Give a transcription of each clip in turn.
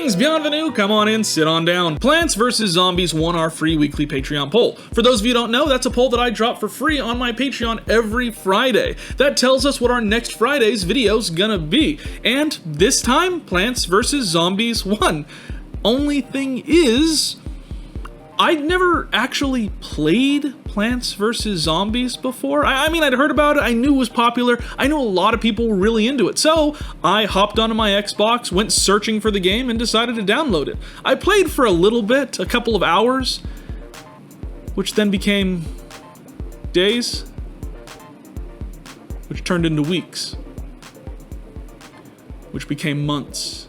Greetings, bienvenue, come on in, sit on down. Plants vs. Zombies won our free weekly Patreon poll. For those of you who don't know, that's a poll that I drop for free on my Patreon every Friday. That tells us what our next Friday's video's gonna be. And this time, Plants vs. Zombies won. Only thing is, I'd never actually played Plants vs. Zombies before. I mean, I'd heard about it, I knew it was popular, I knew a lot of people were really into it, so I hopped onto my Xbox, went searching for the game, and decided to download it. I played for a little bit, a couple of hours, which then became days, which turned into weeks, which became months,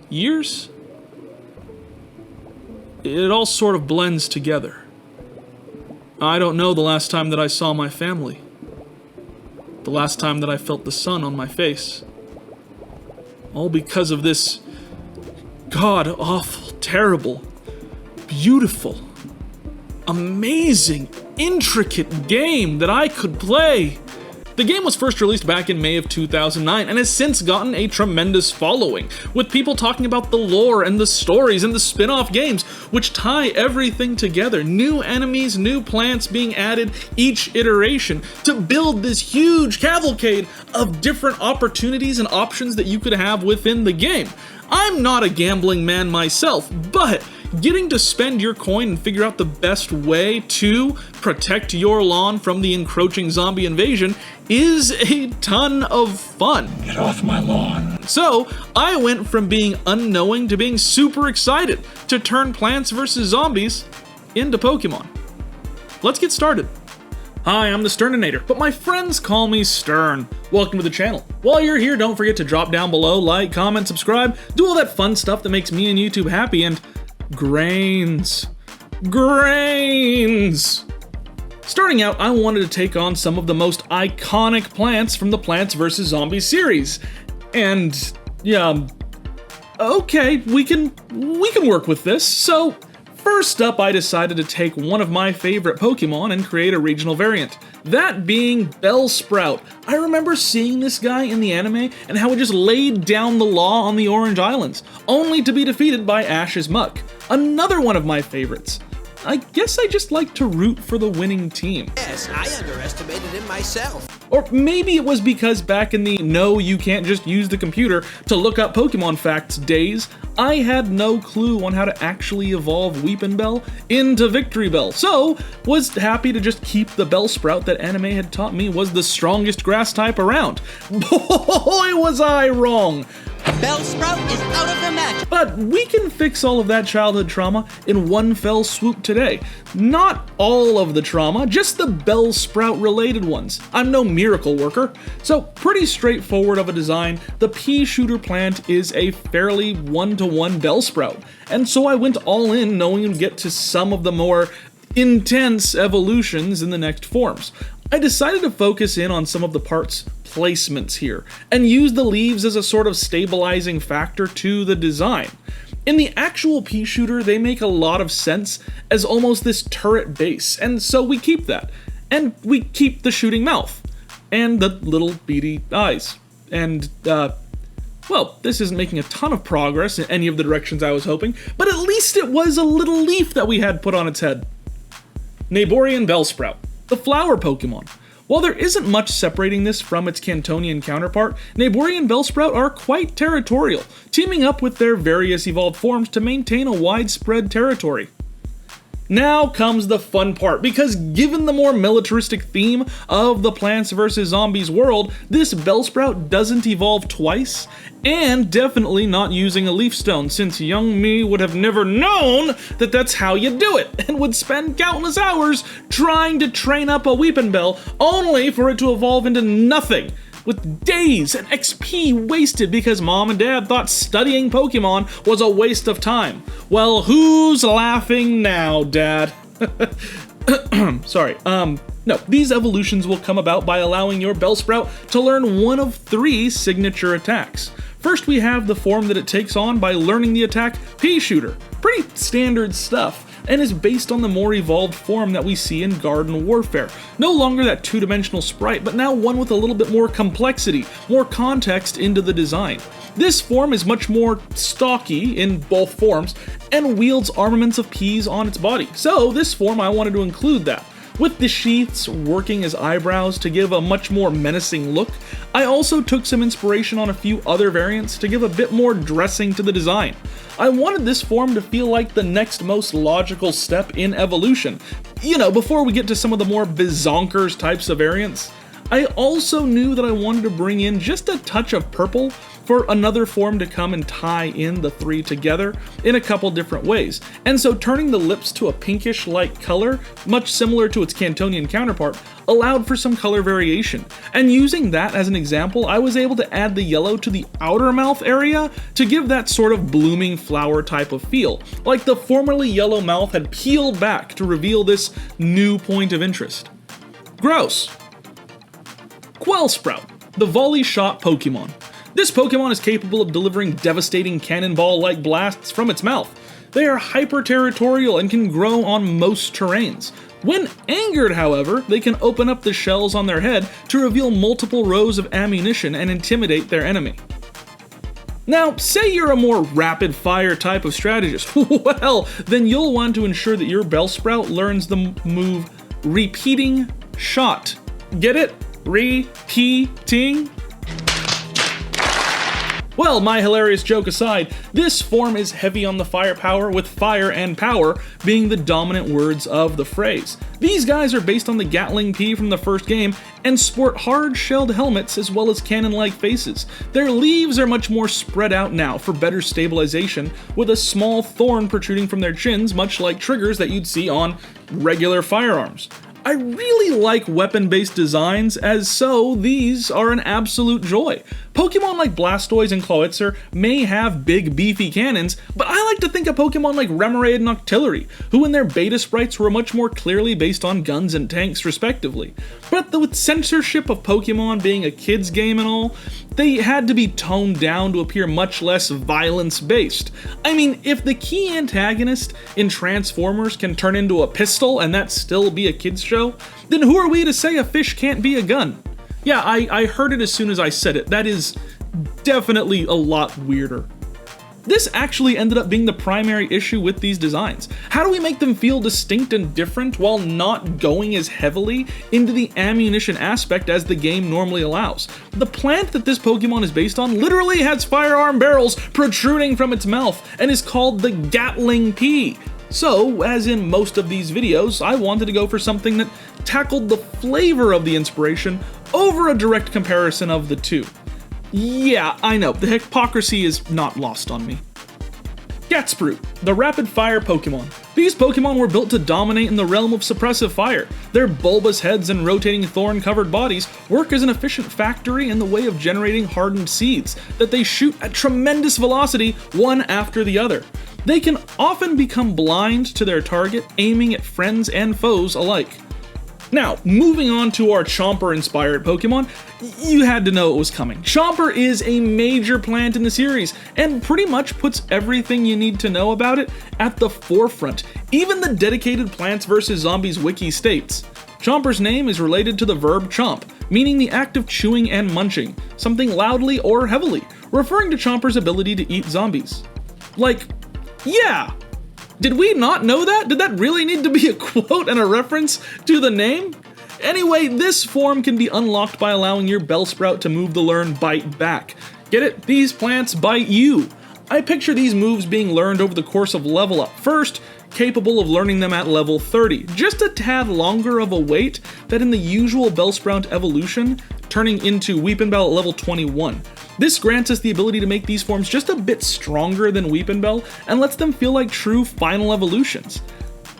years. It all sort of blends together. I don't know the last time that I saw my family. The last time that I felt the sun on my face. All because of this god-awful, terrible, beautiful, amazing, intricate game that I could play. The game was first released back in May of 2009 and has since gotten a tremendous following, with people talking about the lore and the stories and the spin-off games, which tie everything together. New enemies, new plants being added each iteration to build this huge cavalcade of different opportunities and options that you could have within the game. I'm not a gambling man myself, but getting to spend your coin and figure out the best way to protect your lawn from the encroaching zombie invasion is a ton of fun. Get off my lawn. So I went from being unknowing to being super excited to turn Plants vs. Zombies into Pokemon. Let's get started. Hi, I'm the Thesterninator, but my friends call me Stern. Welcome to the channel. While you're here, don't forget to drop down below, like, comment, subscribe, do all that fun stuff that makes me and YouTube happy, and grains. Starting out, I wanted to take on some of the most iconic plants from the Plants vs. Zombies series. And, yeah, okay, we can work with this. So, first up, I decided to take one of my favorite Pokemon and create a regional variant. That being Bellsprout. I remember seeing this guy in the anime and how he just laid down the law on the Orange Islands, only to be defeated by Ash's Muck. Another one of my favorites. I guess I just like to root for the winning team. Yes, I underestimated him myself. Or maybe it was because back in the no, you can't just use the computer to look up Pokemon facts days, I had no clue on how to actually evolve Weepinbell into Victorybell, so was happy to just keep the Bellsprout that anime had taught me was the strongest grass type around. Boy, was I wrong! Bellsprout is out of the match. But we can fix all of that childhood trauma in one fell swoop today. Not all of the trauma, just the Bellsprout related ones. I'm no miracle worker. So pretty straightforward of a design, the pea shooter plant is a fairly one-to-one Bellsprout. And so I went all in knowing you'd get to some of the more intense evolutions in the next forms. I decided to focus in on some of the parts placements here, and use the leaves as a sort of stabilizing factor to the design. In the actual pea shooter, they make a lot of sense as almost this turret base, and so we keep that. And we keep the shooting mouth, and the little beady eyes. And, well, this isn't making a ton of progress in any of the directions I was hoping, but at least it was a little leaf that we had put on its head. Neighborian Bellsprout, the flower Pokemon. While there isn't much separating this from its Cantonian counterpart, Neighborian Bellsprout are quite territorial, teaming up with their various evolved forms to maintain a widespread territory. Now comes the fun part, because given the more militaristic theme of the Plants vs. Zombies world, this Bellsprout doesn't evolve twice, and definitely not using a leaf stone, since young me would have never known that that's how you do it, and would spend countless hours trying to train up a Weepinbell, only for it to evolve into nothing, with days and XP wasted because mom and dad thought studying Pokemon was a waste of time. Well, who's laughing now, Dad? Sorry, no, these evolutions will come about by allowing your Bellsprout to learn one of 3 signature attacks. First, we have the form that it takes on by learning the attack Pea Shooter. Pretty standard stuff. and is based on the more evolved form that we see in Garden Warfare. No longer that two-dimensional sprite, but now one with a little bit more complexity, more context into the design. This form is much more stocky in both forms, and wields armaments of peas on its body, so this form I wanted to include that. With the sheaths working as eyebrows to give a much more menacing look, I also took some inspiration on a few other variants to give a bit more dressing to the design. I wanted this form to feel like the next most logical step in evolution, before we get to some of the more bizonkers types of variants. I also knew that I wanted to bring in just a touch of purple for another form to come and tie in the three together in a couple different ways. And so turning the lips to a pinkish-like color, much similar to its Cantonian counterpart, allowed for some color variation. And using that as an example, I was able to add the yellow to the outer mouth area to give that sort of blooming flower type of feel, like the formerly yellow mouth had peeled back to reveal this new point of interest. Gross. Quellsprout, the volley shot Pokémon. This Pokémon is capable of delivering devastating cannonball-like blasts from its mouth. They are hyper-territorial and can grow on most terrains. When angered, however, they can open up the shells on their head to reveal multiple rows of ammunition and intimidate their enemy. Now, say you're a more rapid-fire type of strategist, well, then you'll want to ensure that your Bellsprout learns the move Repeating Shot. Get it? Repeating? Well, my hilarious joke aside, this form is heavy on the firepower, with fire and power being the dominant words of the phrase. These guys are based on the Gatling P from the first game and sport hard-shelled helmets as well as cannon-like faces. Their leaves are much more spread out now for better stabilization, with a small thorn protruding from their chins, much like triggers that you'd see on regular firearms. I really like weapon-based designs, as so these are an absolute joy. Pokemon like Blastoise and Clawitzer may have big beefy cannons, but I like to think of Pokemon like Remoraid and Octillery, who in their beta sprites were much more clearly based on guns and tanks respectively. But with censorship of Pokemon being a kid's game and all, they had to be toned down to appear much less violence-based. I mean, if the key antagonist in Transformers can turn into a pistol and that still be a kid's show, then who are we to say a fish can't be a gun? Yeah, I heard it as soon as I said it. That is definitely a lot weirder. This actually ended up being the primary issue with these designs. How do we make them feel distinct and different while not going as heavily into the ammunition aspect as the game normally allows? The plant that this Pokemon is based on literally has firearm barrels protruding from its mouth and is called the Gatling P. So, as in most of these videos, I wanted to go for something that tackled the flavor of the inspiration over a direct comparison of the two. Yeah, I know, the hypocrisy is not lost on me. Gatsprout, the rapid-fire Pokemon. These Pokemon were built to dominate in the realm of suppressive fire. Their bulbous heads and rotating thorn-covered bodies work as an efficient factory in the way of generating hardened seeds that they shoot at tremendous velocity, one after the other. They can often become blind to their target, aiming at friends and foes alike. Now, moving on to our Chomper-inspired Pokemon, you had to know it was coming. Chomper is a major plant in the series, and pretty much puts everything you need to know about it at the forefront. Even the dedicated Plants vs. Zombies wiki states, Chomper's name is related to the verb chomp, meaning the act of chewing and munching, something loudly or heavily, referring to Chomper's ability to eat zombies. Like, yeah! Did we not know that? Did that really need to be a quote and a reference to the name? Anyway, this form can be unlocked by allowing your Bellsprout to move the learn Bite back. Get it? These plants bite you. I picture these moves being learned over the course of level up first, capable of learning them at level 30, just a tad longer of a wait than in the usual Bellsprout evolution, turning into Weepinbell at level 21. This grants us the ability to make these forms just a bit stronger than Weepinbell and lets them feel like true final evolutions.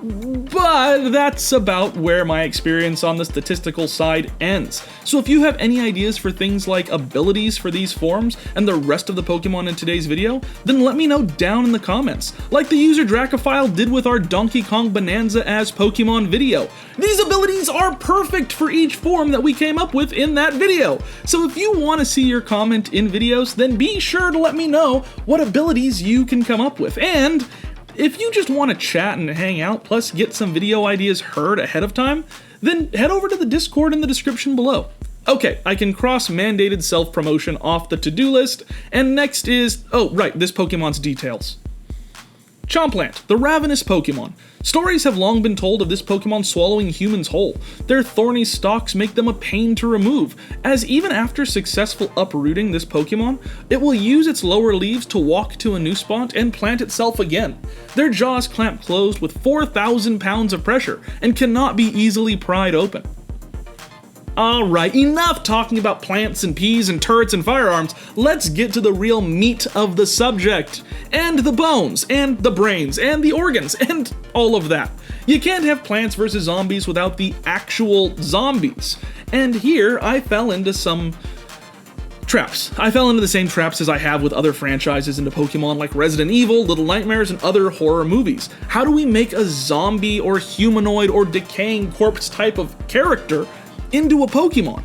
But that's about where my experience on the statistical side ends. So if you have any ideas for things like abilities for these forms and the rest of the Pokemon in today's video, then let me know down in the comments, like the user Dracophile did with our Donkey Kong Bonanza as Pokemon video. These abilities are perfect for each form that we came up with in that video. So if you want to see your comment in videos, then be sure to let me know what abilities you can come up with. And If you just want to chat and hang out, plus get some video ideas heard ahead of time, then head over to the Discord in the description below. Okay, I can cross mandated self-promotion off the to-do list, and next is, oh right, this Pokemon's details. Chomplant, the ravenous Pokemon. Stories have long been told of this Pokemon swallowing humans whole. Their thorny stalks make them a pain to remove, as even after successful uprooting this Pokemon, it will use its lower leaves to walk to a new spot and plant itself again. Their jaws clamp closed with 4,000 pounds of pressure and cannot be easily pried open. Alright, enough talking about plants and peas and turrets and firearms. Let's get to the real meat of the subject. And the bones, and the brains, and the organs, and all of that. You can't have Plants vs. Zombies without the actual zombies. And here, I fell into some traps. I fell into the same traps as I have with other franchises into Pokemon like Resident Evil, Little Nightmares, and other horror movies. How do we make a zombie or humanoid or decaying corpse type of character into a Pokemon?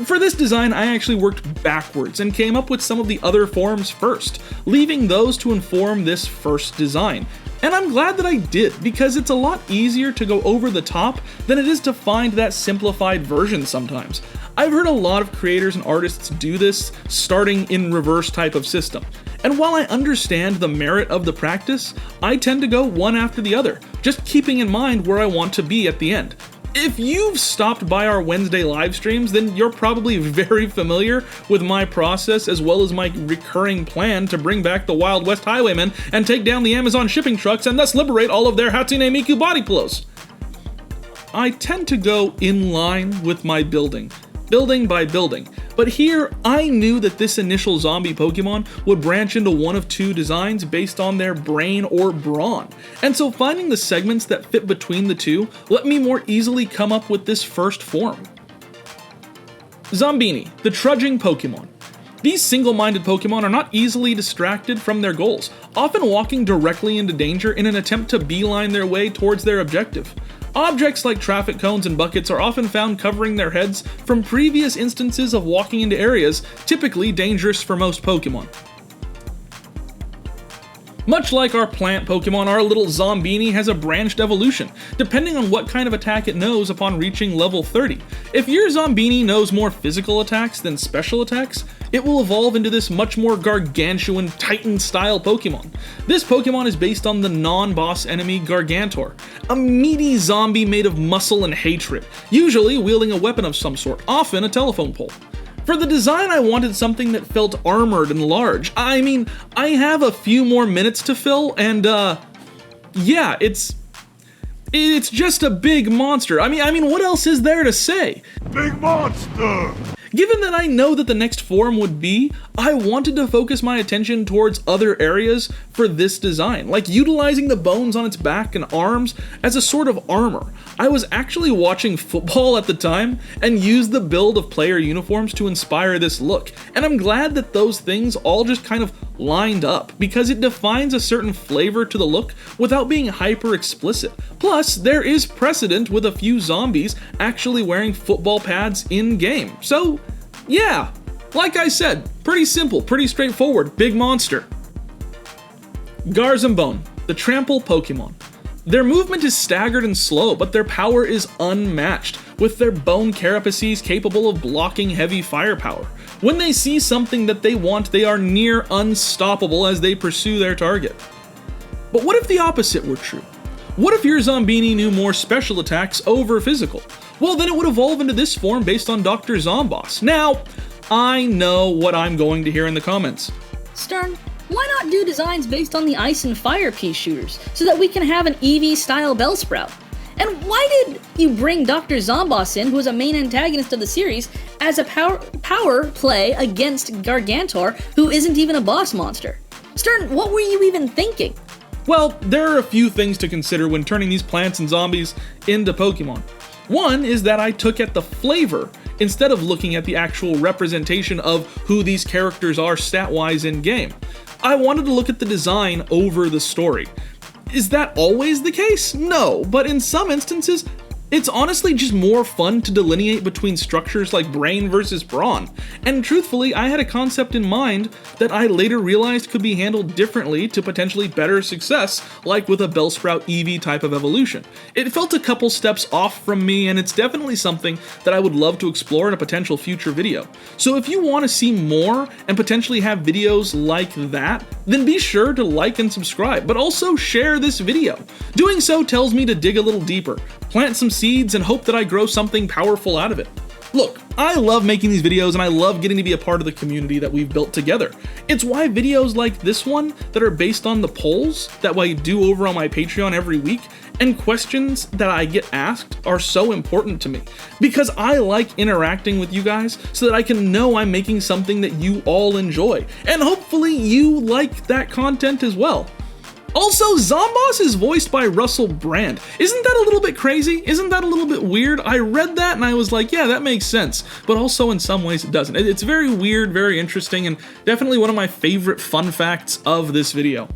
For this design, I actually worked backwards and came up with some of the other forms first, leaving those to inform this first design. And I'm glad that I did, because it's a lot easier to go over the top than it is to find that simplified version sometimes. I've heard a lot of creators and artists do this, starting in reverse type of system. And while I understand the merit of the practice, I tend to go one after the other, just keeping in mind where I want to be at the end. If you've stopped by our Wednesday live streams, then you're probably very familiar with my process as well as my recurring plan to bring back the Wild West Highwaymen and take down the Amazon shipping trucks and thus liberate all of their Hatsune Miku body pillows. I tend to go in line with my building by building, but here I knew that this initial zombie Pokemon would branch into one of two designs based on their brain or brawn, and so finding the segments that fit between the two let me more easily come up with this first form. Zombini, the trudging Pokemon. These single-minded Pokemon are not easily distracted from their goals, often walking directly into danger in an attempt to beeline their way towards their objective. Objects like traffic cones and buckets are often found covering their heads from previous instances of walking into areas typically dangerous for most Pokemon. Much like our plant Pokemon, our little Zombini has a branched evolution, depending on what kind of attack it knows upon reaching level 30. If your Zombini knows more physical attacks than special attacks, it will evolve into this much more gargantuan Titan-style Pokemon. This Pokemon is based on the non-boss enemy Gargantor, a meaty zombie made of muscle and hatred, usually wielding a weapon of some sort, often a telephone pole. For the design, I wanted something that felt armored and large. I mean, I have a few more minutes to fill, and yeah, it's just a big monster. I mean, what else is there to say? Big monster! Given that I know that the next form would be, I wanted to focus my attention towards other areas for this design, like utilizing the bones on its back and arms as a sort of armor. I was actually watching football at the time and used the build of player uniforms to inspire this look, and I'm glad that those things all just kind of lined up, because it defines a certain flavor to the look without being hyper explicit. Plus, there is precedent with a few zombies actually wearing football pads in-game, so yeah, like I said, pretty simple, pretty straightforward, big monster. Garzambone, the trample Pokemon. Their movement is staggered and slow, but their power is unmatched, with their bone carapaces capable of blocking heavy firepower. When they see something that they want, they are near unstoppable as they pursue their target. But what if the opposite were true? What if your Zombini knew more special attacks over physical? Well, then it would evolve into this form based on Dr. Zomboss. Now, I know what I'm going to hear in the comments. Stern, why not do designs based on the ice and fire pea shooters, so that we can have an Eevee-style Bellsprout? And why did you bring Dr. Zomboss in, who is a main antagonist of the series, as a power play against Gargantor, who isn't even a boss monster? Stern, what were you even thinking? Well, there are a few things to consider when turning these plants and zombies into Pokemon. One is that I took at the flavor instead of looking at the actual representation of who these characters are stat-wise in-game. I wanted to look at the design over the story. Is that always the case? No, but in some instances, It's honestly just more fun to delineate between structures like brain versus brawn, and truthfully, I had a concept in mind that I later realized could be handled differently to potentially better success, like with a Bellsprout Eevee type of evolution. It felt a couple steps off from me, and it's definitely something that I would love to explore in a potential future video. So if you want to see more and potentially have videos like that, then be sure to like and subscribe, but also share this video. Doing so tells me to dig a little deeper, plant some seeds, and hope that I grow something powerful out of it. Look, I love making these videos and I love getting to be a part of the community that we've built together. It's why videos like this one that are based on the polls that I do over on my Patreon every week and questions that I get asked are so important to me. Because I like interacting with you guys so that I can know I'm making something that you all enjoy. And hopefully you like that content as well. Also, Zomboss is voiced by Russell Brand. Isn't that a little bit crazy? Isn't that a little bit weird? I read that and I was like, yeah, that makes sense. But also in some ways it doesn't. It's very weird, very interesting, and definitely one of my favorite fun facts of this video.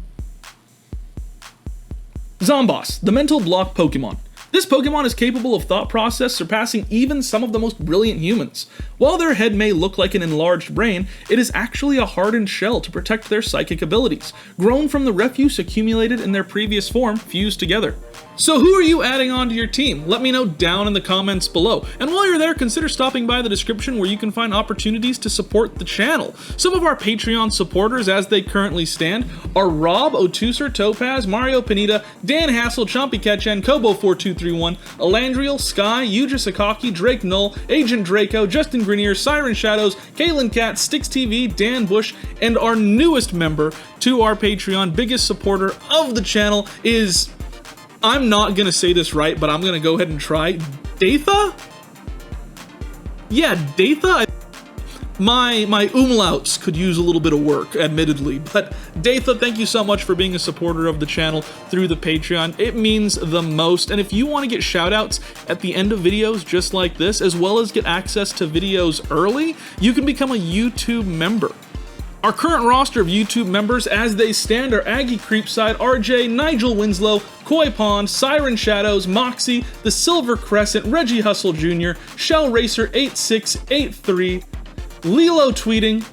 Zomboss, the mental block Pokemon. This Pokemon is capable of thought process surpassing even some of the most brilliant humans. While their head may look like an enlarged brain, it is actually a hardened shell to protect their psychic abilities, grown from the refuse accumulated in their previous form fused together. So who are you adding onto your team? Let me know down in the comments below. And while you're there, consider stopping by the description where you can find opportunities to support the channel. Some of our Patreon supporters, as they currently stand, are Rob, Otuser, Topaz, Mario Panita, Dan Hassel, Chompy Ketchen, Kobo4231, Elandriel, Sky, Yuja Sakaki, Drake Null, Agent Draco, Justin Grenier, Siren Shadows, Kaylin Cat, Sticks TV, Dan Bush, and our newest member to our Patreon, biggest supporter of the channel is... I'm not gonna say this right, but I'm gonna go ahead and try. Datha? Yeah, Datha? My umlauts could use a little bit of work, admittedly, but Datha, thank you so much for being a supporter of the channel through the Patreon. It means the most, and if you want to get shoutouts at the end of videos just like this, as well as get access to videos early, you can become a YouTube member. Our current roster of YouTube members as they stand are Aggie Creepside, RJ, Nigel Winslow, Koi Pond, Siren Shadows, Moxie, The Silver Crescent, Reggie Hustle Jr., Shell Racer 8683, Lilo Tweeting,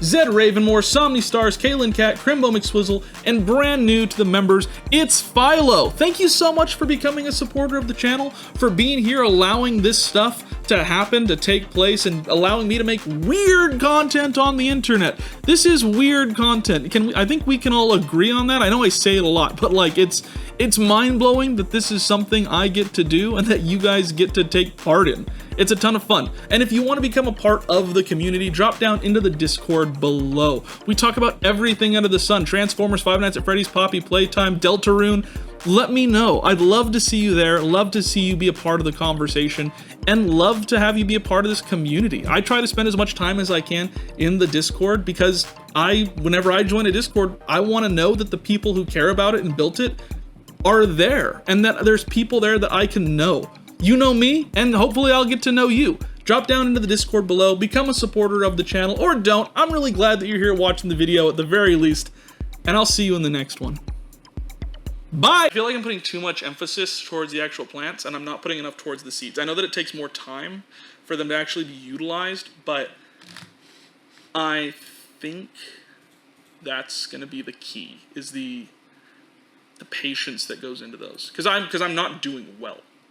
Zed Ravenmore, Somni Stars, Kaylin Cat, Crimbo McSwizzle, and brand new to the members, it's Philo. Thank you so much for becoming a supporter of the channel, for being here, allowing this stuff to happen, to take place, and allowing me to make weird content on the internet. This is weird content. I think we can all agree on that? I know I say it a lot, but like it's mind-blowing that this is something I get to do and that you guys get to take part in. It's a ton of fun. And if you want to become a part of the community, drop down into the Discord below. We talk about everything under the sun. Transformers, Five Nights at Freddy's, Poppy Playtime, Deltarune. Let me know. I'd love to see you there, love to see you be a part of the conversation, and love to have you be a part of this community. I try to spend as much time as I can in the Discord because whenever I join a Discord, I want to know that the people who care about it and built it are there, and that there's people there that I can know. You know me, and hopefully I'll get to know you. Drop down into the Discord below, become a supporter of the channel, or don't. I'm really glad that you're here watching the video at the very least, and I'll see you in the next one. Bye! I feel like I'm putting too much emphasis towards the actual plants, and I'm not putting enough towards the seeds. I know that it takes more time for them to actually be utilized, but I think that's gonna be the key, is the patience that goes into those. Because I'm not doing well.